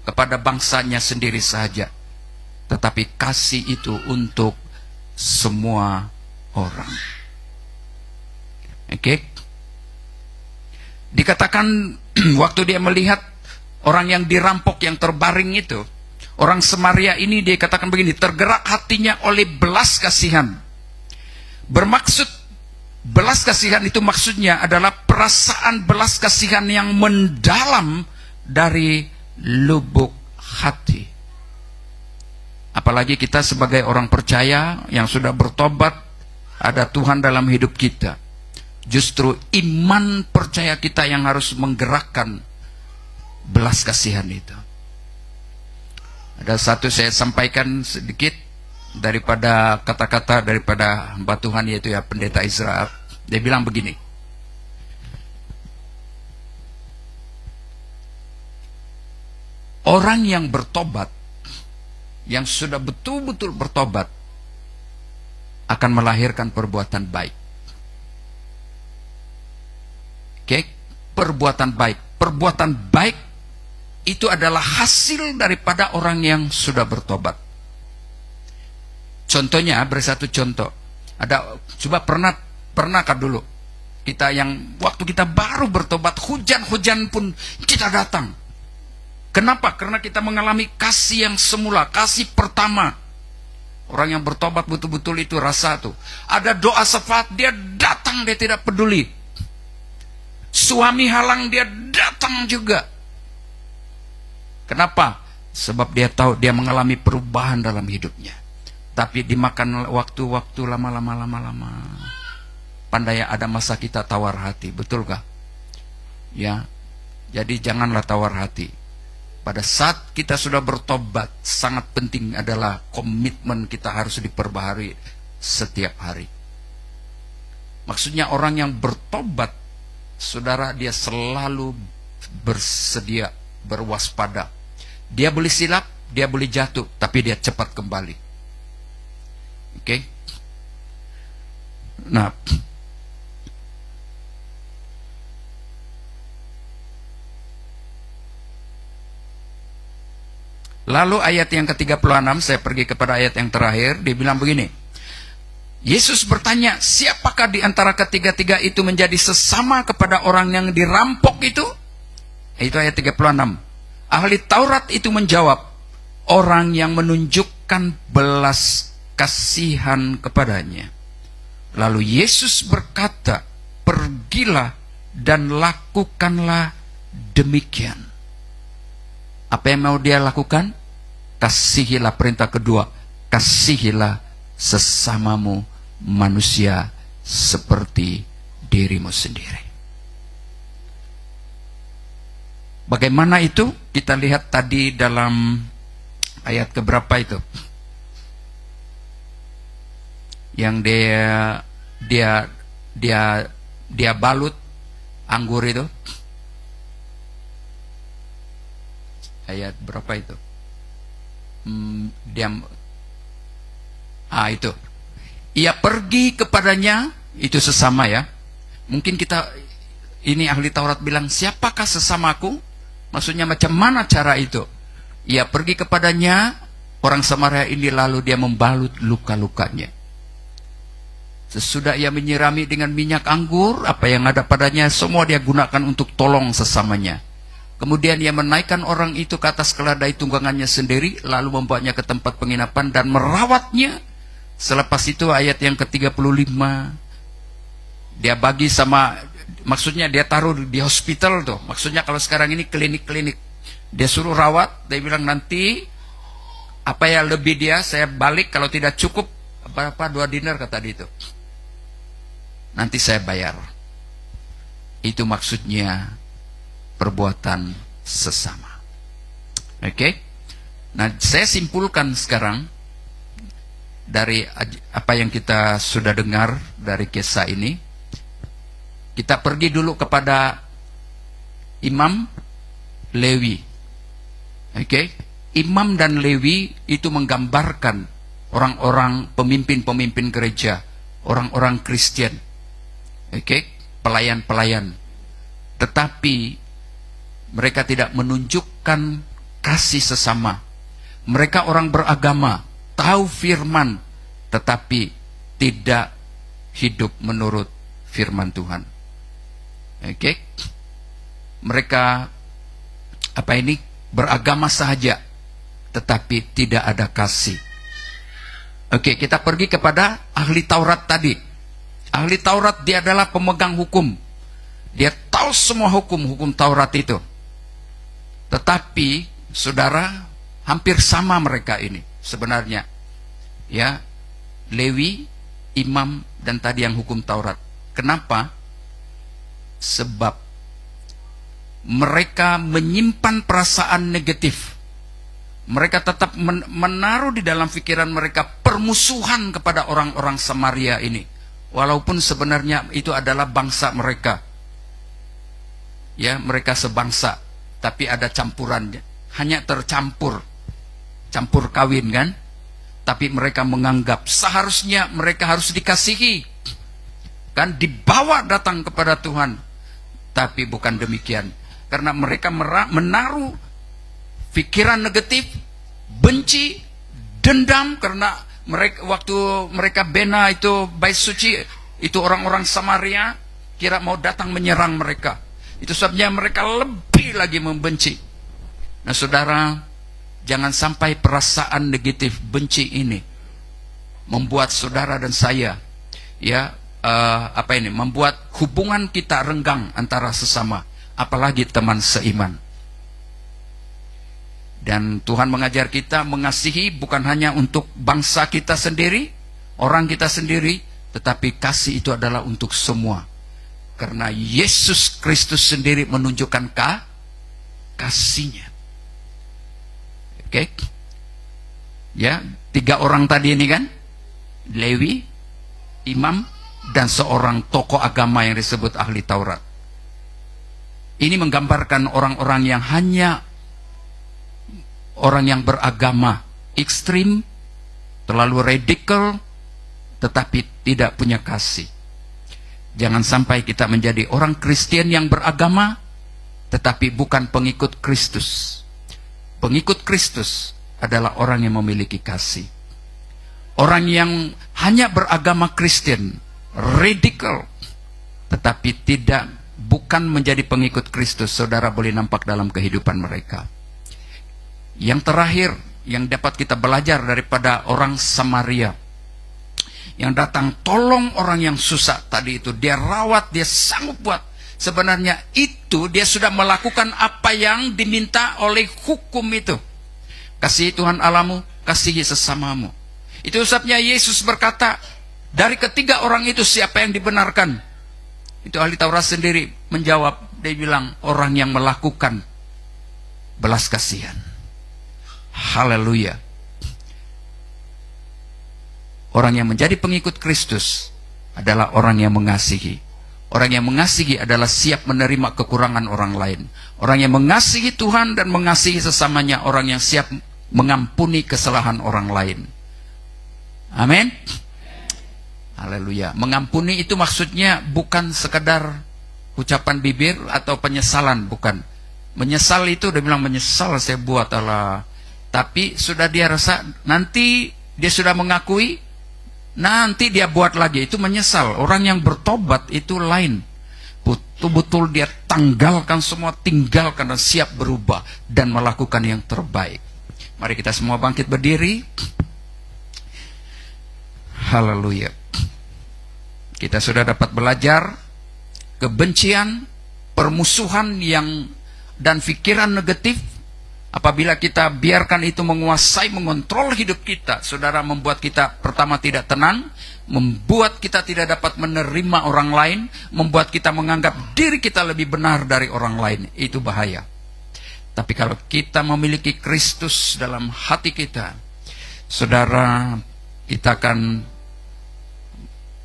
kepada bangsanya sendiri saja, tetapi kasih itu untuk semua orang. Oke? Dikatakan waktu dia melihat orang yang dirampok yang terbaring itu, orang Samaria ini dikatakan begini, tergerak hatinya oleh belas kasihan. Bermaksud belas kasihan itu maksudnya adalah perasaan belas kasihan yang mendalam dari lubuk hati. Apalagi kita sebagai orang percaya yang sudah bertobat, ada Tuhan dalam hidup kita. Justru iman percaya kita yang harus menggerakkan belas kasihan itu. Ada satu saya sampaikan sedikit daripada kata-kata daripada hamba Tuhan, yaitu ya pendeta Israel. Dia bilang begini, orang yang bertobat, yang sudah betul-betul bertobat, akan melahirkan perbuatan baik. Oke, perbuatan baik. Perbuatan baik itu adalah hasil daripada orang yang sudah bertobat. Contohnya, beri satu contoh. Ada, coba pernahkah dulu kita yang waktu kita baru bertobat, hujan-hujan pun kita datang. Kenapa? Karena kita mengalami kasih yang semula, kasih pertama. Orang yang bertobat betul-betul itu rasa tuh. Ada doa syafaat, dia datang, dia tidak peduli. Suami halang, dia datang juga. Kenapa? Sebab dia tahu dia mengalami perubahan dalam hidupnya. Tapi dimakan waktu-waktu lama. Pandai ada masa kita tawar hati, betulkah? Ya. Jadi janganlah tawar hati. Pada saat kita sudah bertobat, sangat penting adalah komitmen kita harus diperbaharui setiap hari. Maksudnya orang yang bertobat, saudara, dia selalu bersedia, berwaspada. Dia boleh silap, dia boleh jatuh, tapi dia cepat kembali. Oke? Nah, lalu ayat yang ke-36, saya pergi kepada ayat yang terakhir, dia bilang begini. Yesus bertanya, siapakah di antara ketiga-tiga itu menjadi sesama kepada orang yang dirampok itu? Itu ayat 36. Ahli Taurat itu menjawab, orang yang menunjukkan belas kasihan kepadanya. Lalu Yesus berkata, pergilah dan lakukanlah demikian. Apa yang mau dia lakukan? Kasihilah, perintah kedua, kasihilah sesamamu manusia seperti dirimu sendiri. Bagaimana itu? Kita lihat tadi dalam ayat keberapa itu? Yang dia balut anggur itu. Ayat berapa itu? Itu. Ia pergi kepadanya, itu sesama ya. Mungkin kita, ini ahli Taurat bilang, siapakah sesamaku? Maksudnya macam mana cara itu? Ia pergi kepadanya, orang Samaria ini, lalu dia membalut luka-lukanya. Sesudah ia menyirami dengan minyak anggur, apa yang ada padanya semua dia gunakan untuk tolong sesamanya. Kemudian ia menaikkan orang itu ke atas keledai tunggangannya sendiri, lalu membawanya ke tempat penginapan dan merawatnya. Selepas itu ayat yang ke-35, dia bagi sama, maksudnya dia taruh di hospital tuh. Maksudnya kalau sekarang ini klinik-klinik. Dia suruh rawat, dia bilang nanti apa yang lebih dia saya balik, kalau tidak cukup berapa 2 dinar kata dia itu. Nanti saya bayar. Itu maksudnya perbuatan sesama. Oke? Nah, saya simpulkan sekarang dari apa yang kita sudah dengar dari kisah ini. Kita pergi dulu kepada Imam Lewi. Oke? Imam dan Lewi itu menggambarkan orang-orang pemimpin-pemimpin gereja, orang-orang Kristen. Oke? Pelayan-pelayan. Tetapi mereka tidak menunjukkan kasih sesama. Mereka orang beragama, tahu firman, tetapi tidak hidup menurut firman Tuhan. Oke? Mereka beragama saja, tetapi tidak ada kasih. Oke, kita pergi kepada ahli Taurat tadi. Ahli Taurat dia adalah pemegang hukum. Dia tahu semua hukum Taurat itu. Tetapi saudara, hampir sama mereka ini sebenarnya. Ya, Lewi, imam, dan tadi yang hukum Taurat. Kenapa? Sebab mereka menyimpan perasaan negatif. Mereka tetap menaruh di dalam pikiran mereka permusuhan kepada orang-orang Samaria ini. Walaupun sebenarnya itu adalah bangsa mereka. Ya, mereka sebangsa, tapi ada campurannya. Hanya tercampur, campur kawin kan? Tapi mereka menganggap seharusnya mereka harus dikasihi. Kan dibawa datang kepada Tuhan. Tapi bukan demikian. Karena mereka menaruh pikiran negatif, benci, dendam, karena mereka waktu mereka bena itu bait suci, itu orang-orang Samaria kira mau datang menyerang mereka. Itu sebabnya mereka lebih lagi membenci. Nah, saudara, jangan sampai perasaan negatif, benci ini membuat saudara dan saya membuat hubungan kita renggang antara sesama, apalagi teman seiman. Dan Tuhan mengajar kita mengasihi bukan hanya untuk bangsa kita sendiri, orang kita sendiri, tetapi kasih itu adalah untuk semua. Karena Yesus Kristus sendiri menunjukkan kasih-Nya. Oke. Ya, 3 orang tadi ini kan, Lewi, imam, dan seorang tokoh agama yang disebut ahli Taurat. Ini menggambarkan orang-orang yang hanya orang yang beragama ekstrim, terlalu radikal, tetapi tidak punya kasih. Jangan sampai kita menjadi orang Kristen yang beragama tetapi bukan pengikut Kristus. Pengikut Kristus adalah orang yang memiliki kasih. Orang yang hanya beragama Kristen, radikal, tetapi bukan menjadi pengikut Kristus, saudara boleh nampak dalam kehidupan mereka. Yang terakhir yang dapat kita belajar daripada orang Samaria yang datang tolong orang yang susah tadi itu, dia rawat, dia sanggup buat. Sebenarnya itu dia sudah melakukan apa yang diminta oleh hukum itu. Kasihi Tuhan Allahmu, kasihi sesamamu. Itu sebabnya Yesus berkata, dari ketiga orang itu siapa yang dibenarkan? Itu ahli Taurat sendiri menjawab, dia bilang orang yang melakukan belas kasihan. Haleluya. Orang yang menjadi pengikut Kristus adalah orang yang mengasihi. Orang yang mengasihi adalah siap menerima kekurangan orang lain. Orang yang mengasihi Tuhan dan mengasihi sesamanya, orang yang siap mengampuni kesalahan orang lain. Amin. Haleluya. Mengampuni itu maksudnya bukan sekedar ucapan bibir atau penyesalan, bukan. Menyesal itu dia bilang menyesal saya buat Allah. Tapi sudah dia rasa, nanti dia sudah mengakui, nanti dia buat lagi, itu menyesal. Orang yang bertobat itu lain. Betul-betul dia tanggalkan semua, tinggalkan dan siap berubah dan melakukan yang terbaik. Mari kita semua bangkit berdiri. Haleluya. Kita sudah dapat belajar kebencian, permusuhan dan pikiran negatif. Apabila kita biarkan itu menguasai, mengontrol hidup kita, saudara, membuat kita pertama tidak tenang, membuat kita tidak dapat menerima orang lain, membuat kita menganggap diri kita lebih benar dari orang lain. Itu bahaya. Tapi kalau kita memiliki Kristus dalam hati kita, saudara, kita akan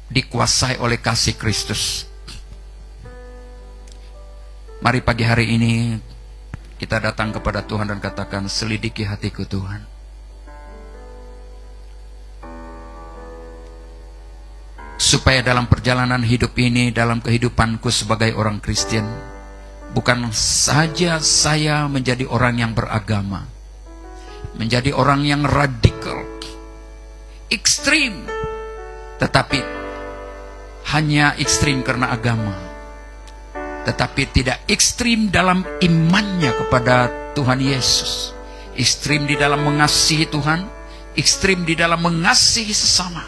dikuasai oleh kasih Kristus. Mari pagi hari ini kita datang kepada Tuhan dan katakan, selidiki hatiku Tuhan. Supaya dalam perjalanan hidup ini, dalam kehidupanku sebagai orang Kristen, bukan saja saya menjadi orang yang beragama, menjadi orang yang radikal, ekstrim, tetapi hanya ekstrim karena agama, tetapi tidak ekstrim dalam imannya kepada Tuhan Yesus, ekstrim di dalam mengasihi Tuhan, ekstrim di dalam mengasihi sesama.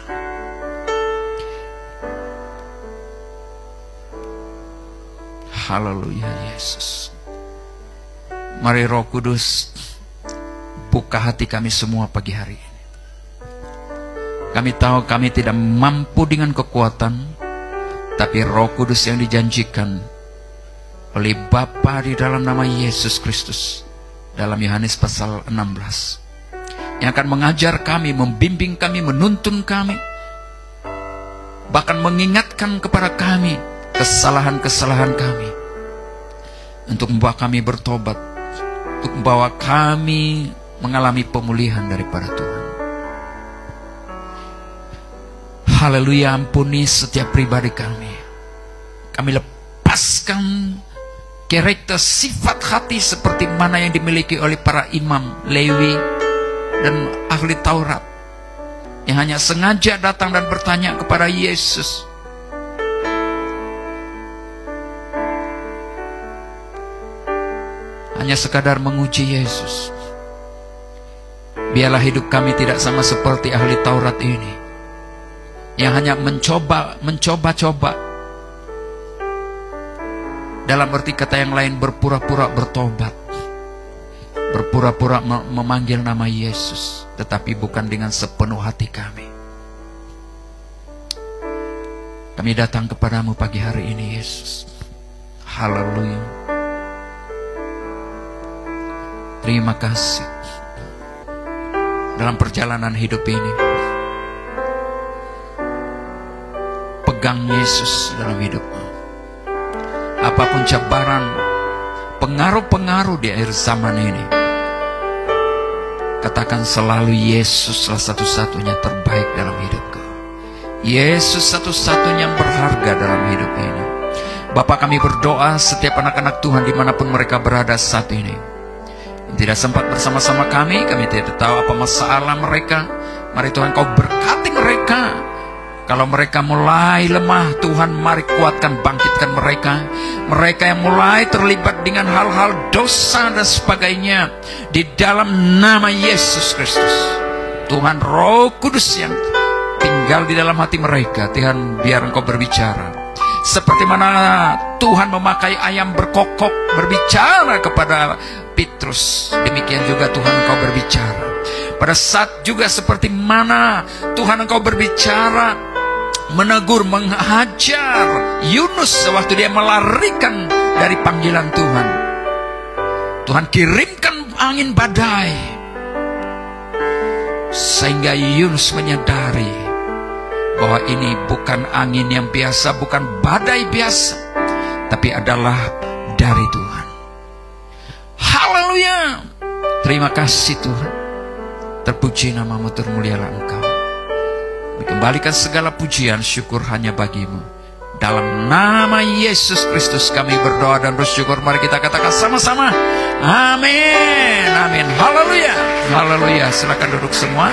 Haleluya Yesus. Mari Roh Kudus buka hati kami semua pagi hari ini. Kami tahu kami tidak mampu dengan kekuatan, tapi Roh Kudus yang dijanjikan oleh Bapa di dalam nama Yesus Kristus, dalam Yohanes pasal 16, yang akan mengajar kami, membimbing kami, menuntun kami, bahkan mengingatkan kepada kami kesalahan-kesalahan kami, untuk membawa kami bertobat, untuk membawa kami mengalami pemulihan daripada Tuhan. Haleluya. Ampuni setiap pribadi kami. Kami lepaskan karakter sifat hati seperti mana yang dimiliki oleh para imam, Lewi, dan ahli Taurat, yang hanya sengaja datang dan bertanya kepada Yesus. Hanya sekadar menguji Yesus. Biarlah hidup kami tidak sama seperti ahli Taurat ini, yang hanya mencoba-coba, dalam arti kata yang lain berpura-pura bertobat, berpura-pura memanggil nama Yesus, tetapi bukan dengan sepenuh hati kami. Kami datang kepadamu pagi hari ini Yesus. Haleluya. Terima kasih. Dalam perjalanan hidup ini, pegang Yesus dalam hidupmu. Apapun cabaran, pengaruh-pengaruh di akhir zaman ini, katakan selalu Yesus salah satu-satunya terbaik dalam hidupku. Yesus satu-satunya yang berharga dalam hidup ini. Bapa, kami berdoa setiap anak-anak Tuhan dimanapun mereka berada saat ini, yang tidak sempat bersama-sama kami tidak tahu apa masalah mereka. Mari Tuhan Kau berkati mereka. Kalau mereka mulai lemah, Tuhan mari kuatkan, bangkitkan mereka. Mereka yang mulai terlibat dengan hal-hal dosa dan sebagainya, di dalam nama Yesus Kristus, Tuhan Roh Kudus yang tinggal di dalam hati mereka, Tuhan biar Engkau berbicara. Seperti mana Tuhan memakai ayam berkokok berbicara kepada Petrus, demikian juga Tuhan Engkau berbicara. Pada saat juga seperti mana Tuhan Engkau berbicara, menegur, menghajar Yunus sewaktu dia melarikan dari panggilan Tuhan. Tuhan kirimkan angin badai sehingga Yunus menyadari bahwa ini bukan angin yang biasa, bukan badai biasa, tapi adalah dari Tuhan. Haleluya. Terima kasih Tuhan. Terpuji namamu, termulialah Engkau. Kembalikan segala pujian, syukur hanya bagimu. Dalam nama Yesus Kristus kami berdoa dan bersyukur. Mari kita katakan sama-sama, amin, amin, haleluya, haleluya. Silakan duduk semua.